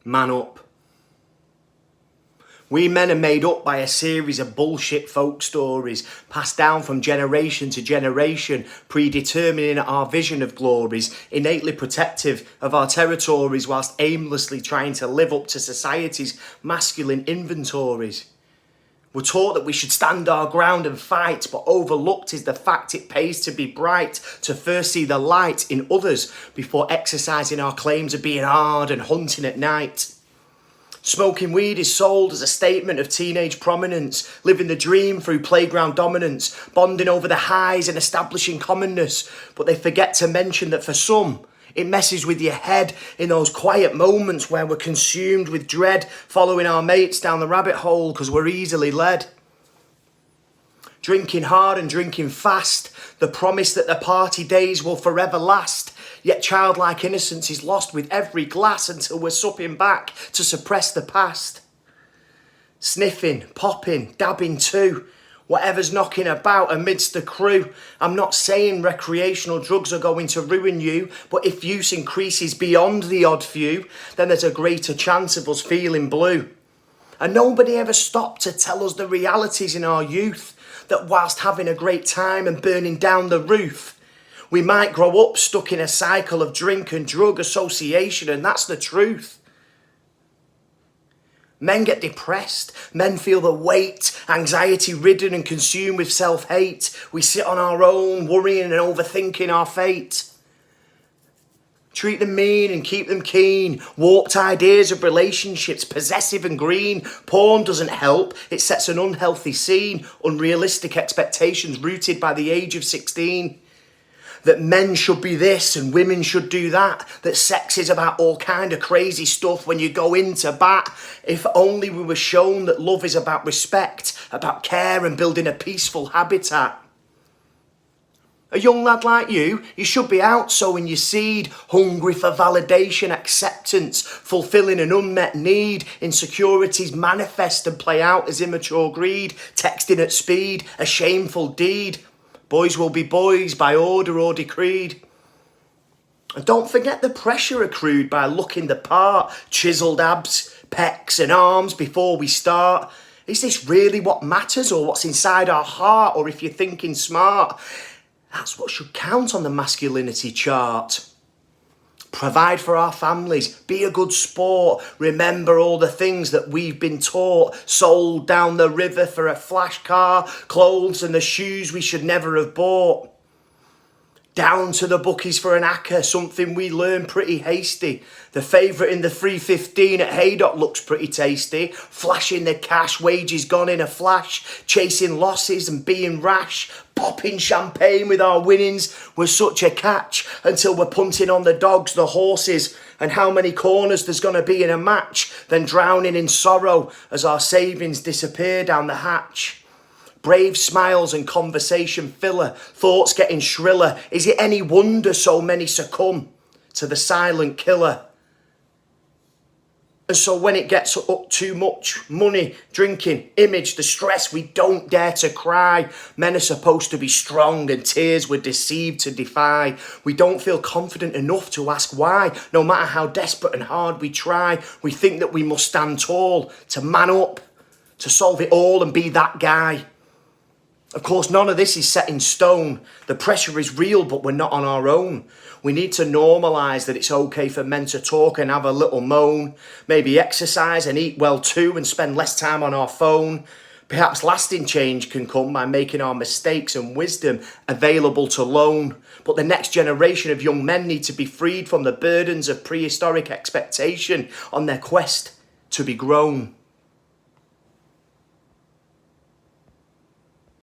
Man up. We men are made up by a series of bullshit folk stories passed down from generation to generation, predetermining our vision of glories, innately protective of our territories whilst aimlessly trying to live up to society's masculine inventories. We're taught that we should stand our ground and fight, but overlooked is the fact it pays to be bright, to first see the light in others before exercising our claims of being hard and hunting at night. Smoking weed is sold as a statement of teenage prominence, living the dream through playground dominance, bonding over the highs and establishing commonness. But they forget to mention that for some, it messes with your head in those quiet moments where we're consumed with dread, following our mates down the rabbit hole because we're easily led. Drinking hard and drinking fast, the promise that the party days will forever last. Yet childlike innocence is lost with every glass until we're supping back to suppress the past. Sniffing, popping, dabbing too, whatever's knocking about amidst the crew. I'm not saying recreational drugs are going to ruin you, but if use increases beyond the odd few, then there's a greater chance of us feeling blue. And nobody ever stopped to tell us the realities in our youth, that whilst having a great time and burning down the roof, we might grow up stuck in a cycle of drink and drug association, and that's the truth. Men get depressed, men feel the weight, anxiety-ridden and consumed with self-hate. We sit on our own, worrying and overthinking our fate. Treat them mean and keep them keen. Warped ideas of relationships, possessive and green. Porn doesn't help, it sets an unhealthy scene. Unrealistic expectations rooted by the age of 16. That men should be this and women should do that. That sex is about all kind of crazy stuff when you go into bat. If only we were shown that love is about respect, about care and building a peaceful habitat. A young lad like you should be out sowing your seed, hungry for validation, acceptance, fulfilling an unmet need. Insecurities manifest and play out as immature greed, texting at speed, a shameful deed. Boys will be boys by order or decreed. And don't forget the pressure accrued by looking the part, chiselled abs, pecs and arms before we start. Is this really what matters, or what's inside our heart, or if you're thinking smart? That's what should count on the masculinity chart. Provide for our families, be a good sport, remember all the things that we've been taught, sold down the river for a flash car, clothes and the shoes we should never have bought. Down to the bookies for an acca, something we learn pretty hasty. The favourite in the 315 at Haydock looks pretty tasty. Flashing the cash, wages gone in a flash. Chasing losses and being rash. Popping champagne with our winnings was such a catch. Until we're punting on the dogs, the horses, and how many corners there's going to be in a match. Then drowning in sorrow as our savings disappear down the hatch. Brave smiles and conversation filler, thoughts getting shriller. Is it any wonder so many succumb to the silent killer? And so when it gets up too much, money, drinking, image, the stress, we don't dare to cry. Men are supposed to be strong and tears we're deceived to defy. We don't feel confident enough to ask why. No matter how desperate and hard we try, we think that we must stand tall, to man up, to solve it all and be that guy. Of course, none of this is set in stone. The pressure is real, but we're not on our own. We need to normalise that it's okay for men to talk and have a little moan. Maybe exercise and eat well too and spend less time on our phone. Perhaps lasting change can come by making our mistakes and wisdom available to loan. But the next generation of young men need to be freed from the burdens of prehistoric expectation on their quest to be grown.